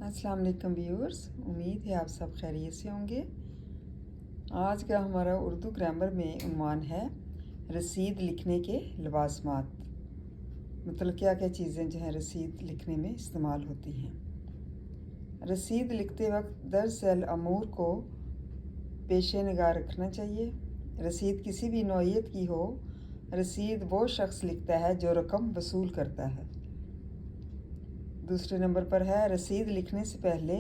अस्सलाम वालेकुम व्यूअर्स, उम्मीद है आप सब खैरियत से होंगे। आज का हमारा उर्दू ग्रामर में उन्वान है रसीद लिखने के लवाज़मात। मतलब क्या क्या चीज़ें जो हैं रसीद लिखने में इस्तेमाल होती हैं। रसीद लिखते वक्त दर्ज अमूर को पेश निगाह रखना चाहिए। रसीद किसी भी नौइयत की हो, रसीद वो शख्स लिखता है जो रकम वसूल करता है। दूसरे नंबर पर है रसीद लिखने से पहले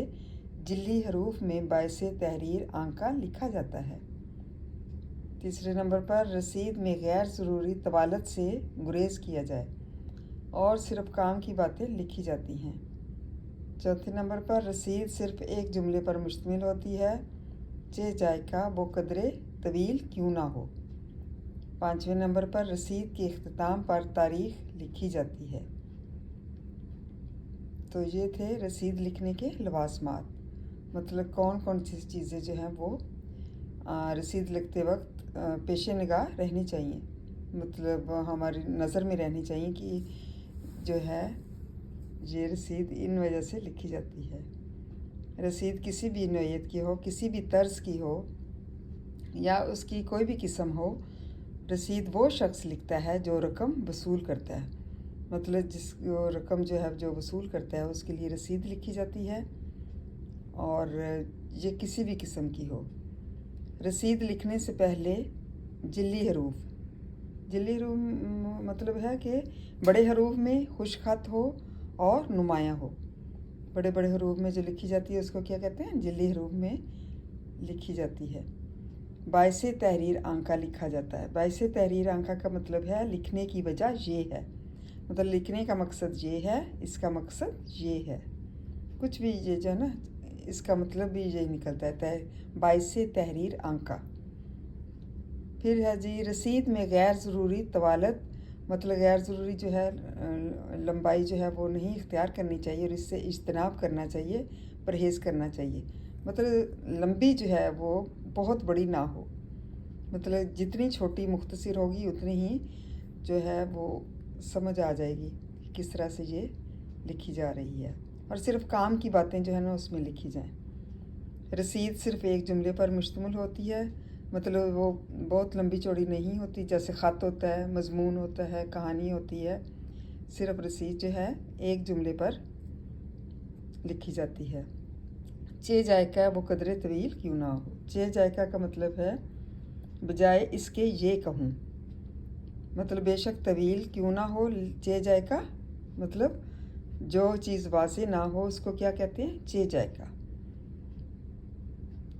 जिल्ली हरूफ में बाइसे तहरीर आंका लिखा जाता है। तीसरे नंबर पर रसीद में गैर ज़रूरी तवालत से गुरेज किया जाए और सिर्फ काम की बातें लिखी जाती हैं। चौथे नंबर पर रसीद सिर्फ एक जुमले पर मुश्तमिल होती है, चे जायका वो कदरे तवील क्यों ना हो। पाँचवें नंबर पर रसीद के इख्तिताम पर तारीख़ लिखी जाती है। तो ये थे रसीद लिखने के लवाज़मात। मतलब कौन कौन सी चीज़ें जो हैं वो रसीद लिखते वक्त पेश निगाह रहनी चाहिए, मतलब हमारी नज़र में रहनी चाहिए कि जो है ये रसीद इन वजह से लिखी जाती है। रसीद किसी भी नौइयत की हो, किसी भी तर्ज की हो या उसकी कोई भी किस्म हो, रसीद वो शख्स लिखता है जो रकम वसूल करता है। मतलब जिस रकम जो है जो वसूल करता है उसके लिए रसीद लिखी जाती है, और ये किसी भी किस्म की हो। रसीद लिखने से पहले जिल्ली हरूफ मतलब है कि बड़े हरूफ में खुश खत हो और नुमाया हो। बड़े बड़े हरूफ में जो लिखी जाती है उसको क्या कहते हैं, जिल्ली हरूफ में लिखी जाती है। बाइसे तहरीर आंका लिखा जाता है। बाइसे तहरीर आंका का मतलब है लिखने की वजह ये है, मतलब लिखने का मकसद ये है, इसका मकसद ये है। कुछ भी ये जो है ना, इसका मतलब भी यही निकलता है, बाइसे तहरीर आंका। फिर है जी रसीद में गैर ज़रूरी तवालत, मतलब गैर ज़रूरी जो है लंबाई जो है वो नहीं इख्तियार करनी चाहिए और इससे इज्तनाब करना चाहिए, परहेज़ करना चाहिए। मतलब लंबी जो है वो बहुत बड़ी ना हो, मतलब जितनी छोटी मुख्तसर होगी उतनी ही जो है वो समझ आ जाएगी कि किस तरह से ये लिखी जा रही है, और सिर्फ काम की बातें जो है ना उसमें लिखी जाएं। रसीद सिर्फ एक जुमले पर मुश्तमिल होती है, मतलब वो बहुत लंबी चौड़ी नहीं होती, जैसे ख़त होता है, मज़मून होता है, कहानी होती है। सिर्फ रसीद जो है एक जुमले पर लिखी जाती है। चे जायका वो कदरे तवील क्यों ना हो। चे जायका का मतलब है बजाय इसके ये कहूँ, मतलब बेशक तवील क्यों ना हो। चे जायका मतलब जो चीज़ वाज़े ना हो उसको क्या कहते हैं, चे जायका।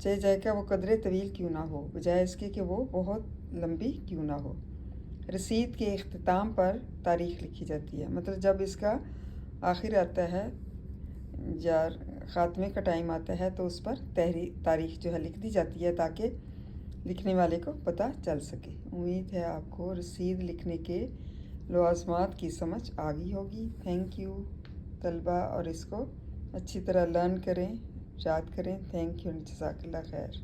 चे जायका वो कदरे तवील क्यों ना हो, बजाय इसके कि वो बहुत लंबी क्यों ना हो। रसीद के इख्तिताम पर तारीख़ लिखी जाती है, मतलब जब इसका आखिर आता है या ख़ात्मे का टाइम आता है तो उस पर तारीख़ जो है लिख दी जाती है ताकि लिखने वाले को पता चल सके। उम्मीद है आपको रसीद लिखने के लवाज़मात की समझ आ गई होगी। थैंक यू तलबा, और इसको अच्छी तरह लर्न करें, याद करें। थैंक यू, जज़ाकल्लाह खैर।